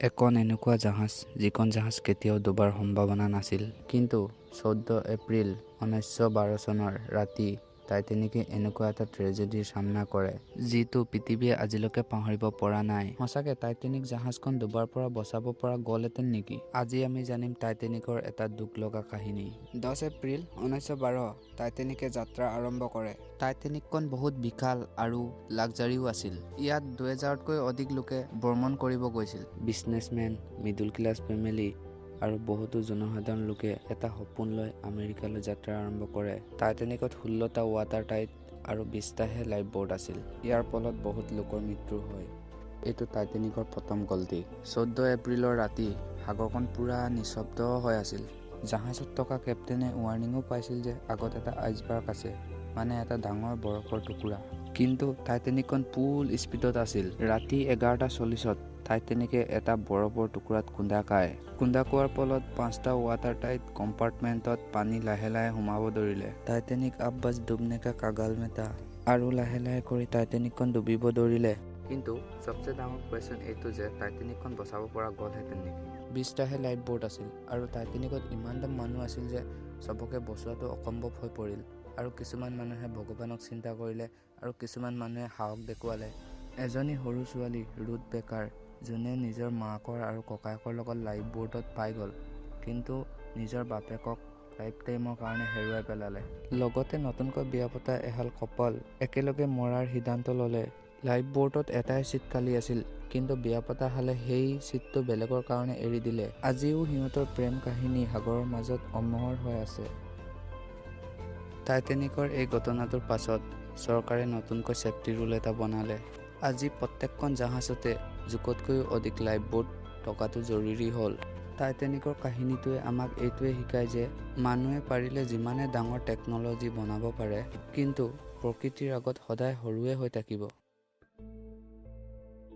এখন এনেকুৱা জাহাজ যিখন জাহাজ কেতিয়াও ডুবাৰ সম্ভাৱনা নাছিল। কিন্তু 14 এপ্ৰিল 1912 চনৰ ৰাতি টাইটানিকে এনেকুৱা এটা ট্ৰেজেডিৰ সামনা কৰে যিটো পৃথিৱীয়ে আজিলৈকে পাহৰিব পৰা নাই। সঁচাকে টাইটানিক জাহাজখন ডুবাৰ পৰা বচাব পৰা গ'লহেঁতেন নেকি? আজি আমি জানিম টাইটানিকৰ এটা দুখ লগা কাহিনী। 10 এপ্ৰিল 1912 টাইটানিকে যাত্ৰা আৰম্ভ কৰে। টাইটানিকখন বহুত বিশাল আৰু লাক্সাৰিও আছিল। ইয়াত 2000তকৈ অধিক লোকে ভ্ৰমণ কৰিব গৈছিল। বিজনেছমেন, মিডল ক্লাছ ফেমিলি আৰু বহুতো জনসাধাৰণ লোকে এটা সপোন লৈ আমেৰিকালৈ যাত্ৰা আৰম্ভ কৰে। টাইটানিকত 16টা ৱাটাৰ টাইট আৰু 20টাহে লাইফ বোট আছিল। ইয়াৰ ফলত বহুত লোকৰ মৃত্যু হয়। এইটো টাইটানিকৰ প্ৰথম গল্টি। 14 এপ্ৰিলৰ ৰাতি সাগৰখন পুৰা নিস্তব্ধ হৈ আছিল। জাহাজত থকা কেপ্টেইনে ৱাৰ্ণিঙো পাইছিল যে আগত এটা আইচবাৰ্গ আছে, মানে এটা ডাঙৰ বৰফৰ টুকুৰা। কিন্তু টাইটানিকখন ফুল স্পীডত আছিল। ৰাতি 11:40ত টাইটানিকে এটা বৰফৰ টুকুৰাত খুন্দা খায়। খুন্দা খোৱাৰ ফলত 5টা ৱাটাৰ টাইট কম্পাৰ্টমেণ্টত পানী লাহে লাহে সোমাব ধৰিলে। টাইটানিক আব বাছ ডুবনে কা কাগাল মে থা। আৰু লাহে লাহে কৰি টাইটানিকখন ডুবিব ধৰিলে। কিন্তু সবচে ডাঙৰ কুৱেশ্যন এইটো যে টাইটানিকখন বচাব পৰা গ'লহেঁতেন নেকি? 20টাহে লাইফ বোট আছিল আৰু টাইটানিকত ইমানটা মানুহ আছিল যে চবকে বচোৱাটো অসম্ভৱ হৈ পৰিল। আৰু কিছুমান মানুহে ভগৱানক চিন্তা কৰিলে আৰু কিছুমান মানুহে সাহস দেখুৱালে। এজনী সৰু ছোৱালী ৰুথ বেকাৰ, যোনে নিজৰ মাকৰ আৰু ককায়েকৰ লগত লাইফ বোটত পাই গ'ল, কিন্তু নিজৰ বাপেকক লাইফ টাইমৰ কাৰণে হেৰুৱাই পেলালে। লগতে নতুনকৈ বিয়া পতা এহাল কপাল একেলগে মৰাৰ সিদ্ধান্ত ল'লে। লাইফ বোটত এটাই চিট খালী আছিল, কিন্তু বিয়া পতা হালে সেই চিটটো বেলেগৰ কাৰণে এৰি দিলে। আজিও সিহঁতৰ প্ৰেম কাহিনী সাগৰৰ মাজত অমৰ হৈ আছে। টাইটানিকৰ এই ঘটনাটোৰ পাছত চৰকাৰে নতুনকৈ ছেফটি ৰুল এটা বনালে। আজি প্ৰত্যেকখন জাহাজতে জোখতকৈও অধিক লাইফ বোট থকাটো জৰুৰী হ'ল। টাইটানিকৰ কাহিনীটোৱে আমাক এইটোৱে শিকায় যে মানুহে পাৰিলে যিমানে ডাঙৰ টেকন'লজি বনাব পাৰে, কিন্তু প্ৰকৃতিৰ আগত সদায় সৰুৱে হৈ থাকিব।